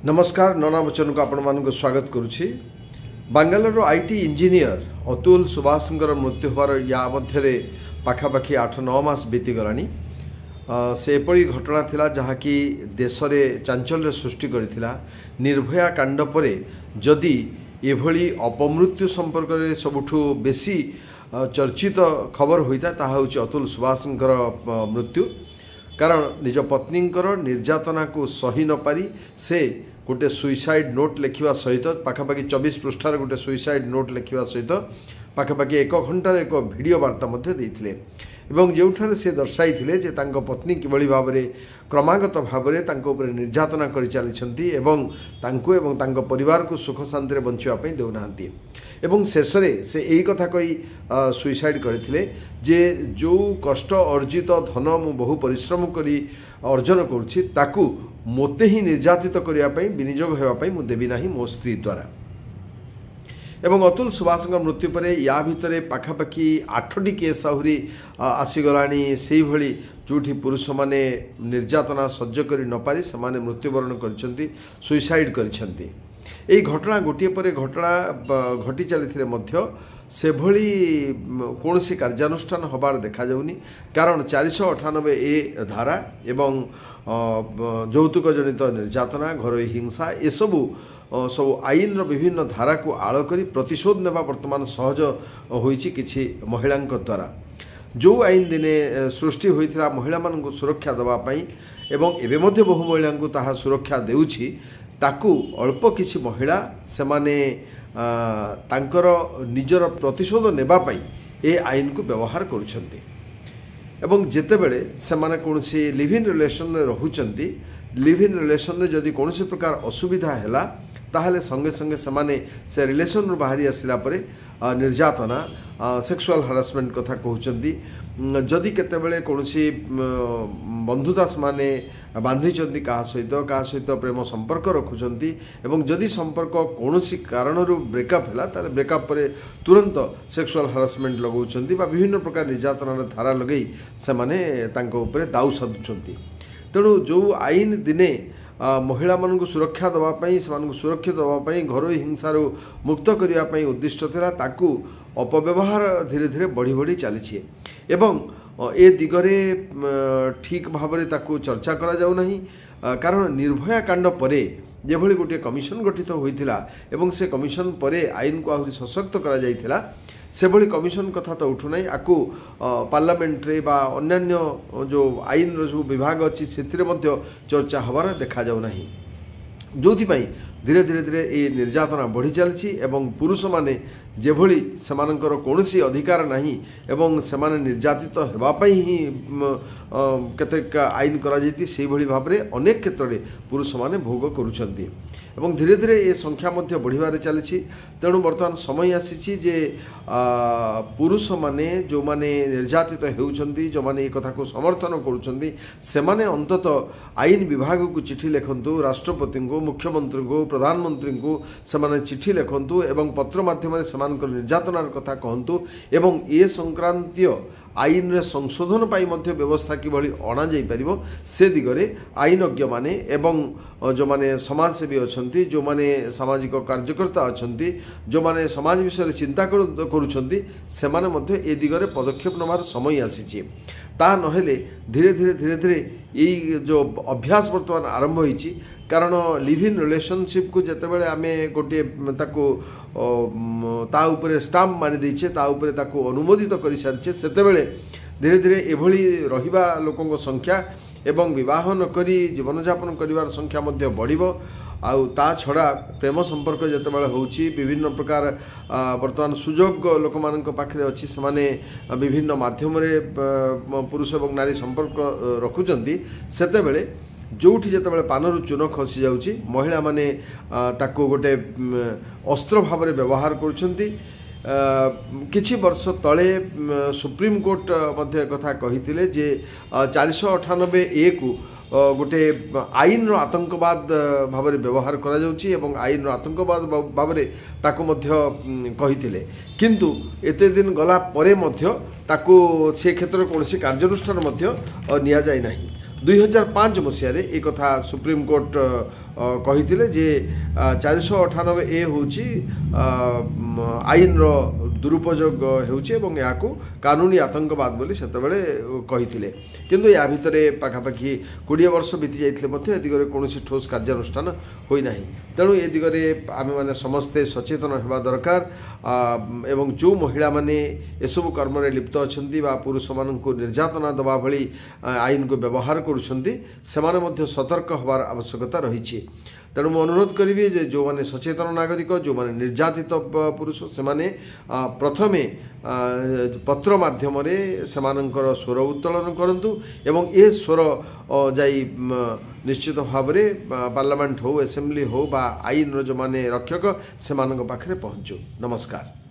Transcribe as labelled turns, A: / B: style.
A: नमस्कार नना बच्चन को आपण मान स्वागत करुच्ची। बांगालोर आईटी इंजीनियर अतुल सुभाषर मृत्यु होवार या मध्य पाखापाखि 8-9 मास बीतीगलानी। से एपरी घटना थिला जहाँकि देश में चांचल्य सृष्टि करथिला। निर्भया कांड परे जदि एभली अपमृत्यु संपर्क में सबुठु बेसी चर्चित खबर होता ताहा होछि अतुल सुभाषर मृत्यु। कारण निज पत्नींकर निर्यातना को सही न पारी से गोटे सुइसाइड नोट लिखा सहित पाखापाखि 24 पृष्ठार गोटे सुइसाइड नोट लिखा सहित पाखापाखि 1 घंटार एक वीडियो वार्ता देते एवं जो से दर्शाई जे तांको पत्नी किभली भाव में क्रमागत भाव में निर्यातना कर चली एवं तांको एवं तांको परिवार को सुख शांति बंचापी देना एवं शेष से यही कथा कही सुइसाइड करते जे जो कष्ट अर्जित धन मु बहु परिश्रम करी अर्जन करुछि ताकू मोते ही निर्यातित करने विनियोग होगापी मु देवी नाही मो स्त्री द्वारा। एवं अतुल सुभाष मृत्यु पर या भितर पाखापाखि 8टी केस आहरी आसीगलानी से भली जोठी पुरुष माने निर्यातना सह्य कर न पारी से मृत्युवरण कर सुइसाइड करछंती। एई घटना गोटे पर घटना घटी चली से भली कौनसी कार्यानुष्ठान हबार देखा जाउनी। कारण 498 ए धारा एवं यौतुक जनित निर्यातना घरोई हिंसा ए सबू सब आईन विभिन्न धारा को आड़ कर प्रतिशोध नेबा वर्तमान सहज होइछि किछि महिला द्वारा। जो आईन दिने सृष्टि होइथिला महिला मानक सुरक्षा देबा पई एवं एबे मध्य बहु महिला को ताहा सुरक्षा देउछि ताकू अल्प किछि महिला सेमाने तांकर निजर प्रतिशोध नेबा पई ए आईन को व्यवहार करुछंती। एवं जेतेबेले सेमाने कोनसी लिव इन रिलेशन रे रहुचंती लिव इन रिलेशन रे जदि कोनसी प्रकार असुविधा हैला ताहले संगे संगे सेमाने से रिलेशन रू बाहरी आसिला परे निर्यातना सेक्सुअल हारासमेंट कथा कहउचंती। जदि केतेबेले कोनसी बंधुता माने बांधी क्या सहित प्रेम संपर्क रखुंट एवं जदि संपर्क कौनसी कारण ब्रेकअप है ताले ब्रेकअप पर तुरंत सेक्सुअल हारासमेंट लगाउछंती बा विभिन्न प्रकार निर्यातना धारा लगे से दाऊ साधुंट। तेणु जो आईन दिने महिला मानक सुरक्षा देवाई से सुरक्षित देवाई घरोई हिंसार मुक्त करने उद्दिष्ट था ताकू अपव्यवहार धीरे धीरे बढ़ी बढ़ी चली एवं ए दिगरे ठीक भाव में ताकू चर्चा करा जाऊ नहीं। कारण निर्भया कांड परे जेभली गोटे कमिशन गठित होइथिला एवं से कमिशन परे आईन को आहुरी सशक्त करा जाइथिला से भली कमिशन कथा तो उठु नहीं। आकू पार्लियामेंट रे बा अन्यान्य जो आईन जो विभाग अच्छी से चर्चा हबार देखा जाऊ नहीं। जोथि धीरे धीरे धीरे ये निर्यातना बढ़ी चली एवं पुरुष माने जेभली सेमानंकर कौनसी अधिकार नहीं एवं सेमाने निर्यातित होगापी ही केतेक आईन कराଯାଇଛି से भली भाव में अनेक क्षेत्र में पुरुष माने भोग करुछंती एवं धीरे धीरे ये संख्या मध्य बढ़िबार चली। तेणु बर्तमान समय आसी जे पुरुष माने जो माने निर्यातित होउछंती जो माने एक कथा को समर्थन करुछंती सेमाने अंतत आईन विभाग को चिठी लिखंतु राष्ट्रपति को मुख्यमंत्री को प्रधानमंत्री को सेमाने चिठी लिखंतु एवं पत्र माध्यम सेमानकर निर्यातनार कथा कहंतु एवं ए संक्रांतीय आईन रे संशोधन पाई मध्य व्यवस्था किभली अणा जाई परिबो से दिगरे आईनज्ञ माने एवं जो माने समाजसेवी अछंती जो माने सामाजिक कार्यकर्ता अछंती जो माने समाज विषय चिंता करुछंती सेमाने मध्य ए दिगरे पदक्षेप नबार समय आसीछि। ता नहेले धीरे धीरे धीरे धीरे यही जो अभ्यास वर्तमान आरंभ होइछि। कारण लिव इन रिलेशनशिप को जितेबाला आम गोटे ताको ता उपरे स्टाम्प मारी देछे ता उपरे ताको अनुमोदित कर सारी से धीरे धीरे एभली रहिबा लोकों संख्या एवं विवाह नकरी जीवन यापन करिवार संख्या मध्य बढ़िबो। आउ ता छड़ा प्रेम संपर्क जितेबाला होउछि विभिन्न प्रकार वर्तमान सुजोग लोक मानक पाखरे अछि सेमाने विभिन्न माध्यम रे पुरुष एवं नारी संपर्क रखुचंती सेतेबेले जोठी जितेबाला पानरु चून खसी जाउछि महिला माने ताको गोटे अस्त्र भाव में व्यवहार करुछंती। किछि वर्ष तले सुप्रीम कोर्ट मध्य कथा कहिथिले जे 498 ए को गोटे आईन रो आतंकवाद भाव में व्यवहार करा जाउछि एवं आईन रो आतंकवाद भाव में ताको मध्य कहिथिले किंतु एते दिन गला परे मध्य ताको से क्षेत्र कोनसी कार्यानुष्ठान मध्य निया जाय नाही। 2005 ମସିହାରେ ଏ କଥା ସୁପ୍ରିମକୋର୍ଟ କହିଥିଲେ ଯେ 498A ହେଉଛି ଆଇନର ଦୁରୁପଯୋଗ ହେଉଛି ଏବଂ ଏହାକୁ କାନୁନି ଆତଙ୍କବାଦ ବୋଲି ସେତେବେଳେ କହିଥିଲେ। କିନ୍ତୁ ଏହା ଭିତରେ ପାଖାପାଖି 20 ବର୍ଷ ବିତି ଯାଇଥିଲେ ମଧ୍ୟ ଏ ଦିଗରେ କୌଣସି ଠୋସ୍ କାର୍ଯ୍ୟାନୁଷ୍ଠାନ ହୋଇନାହିଁ। ତେଣୁ ଏ ଦିଗରେ ଆମେମାନେ ସମସ୍ତେ ସଚେତନ ହେବା ଦରକାର ଏବଂ ଯେଉଁ ମହିଳାମାନେ ଏସବୁ କର୍ମରେ ଲିପ୍ତ ଅଛନ୍ତି ବା ପୁରୁଷମାନଙ୍କୁ ନିର୍ଯାତନା ଦେବା ଭଳି ଆଇନକୁ ବ୍ୟବହାର କରୁଛନ୍ତି ସେମାନେ ମଧ୍ୟ ସତର୍କ ହେବାର ଆବଶ୍ୟକତା ରହିଛି। ତେଣୁ ମୁଁ ଅନୁରୋଧ କରିବି ଯେ ଯେଉଁମାନେ ସଚେତନ ନାଗରିକ ଯେଉଁମାନେ ନିର୍ଯାତିତ ପୁରୁଷ ସେମାନେ ପ୍ରଥମେ ପତ୍ର ମାଧ୍ୟମରେ ସେମାନଙ୍କର ସ୍ୱର ଉତ୍ତୋଳନ କରନ୍ତୁ ଏବଂ ଏ ସ୍ୱର ଯାଇ ନିଶ୍ଚିତ ଭାବରେ ପାର୍ଲାମେଣ୍ଟ ହେଉ ଆସେମ୍ବଲି ହେଉ ବା ଆଇନର ଯେଉଁମାନେ ରକ୍ଷକ ସେମାନଙ୍କ ପାଖରେ ପହଞ୍ଚୁ। ନମସ୍କାର।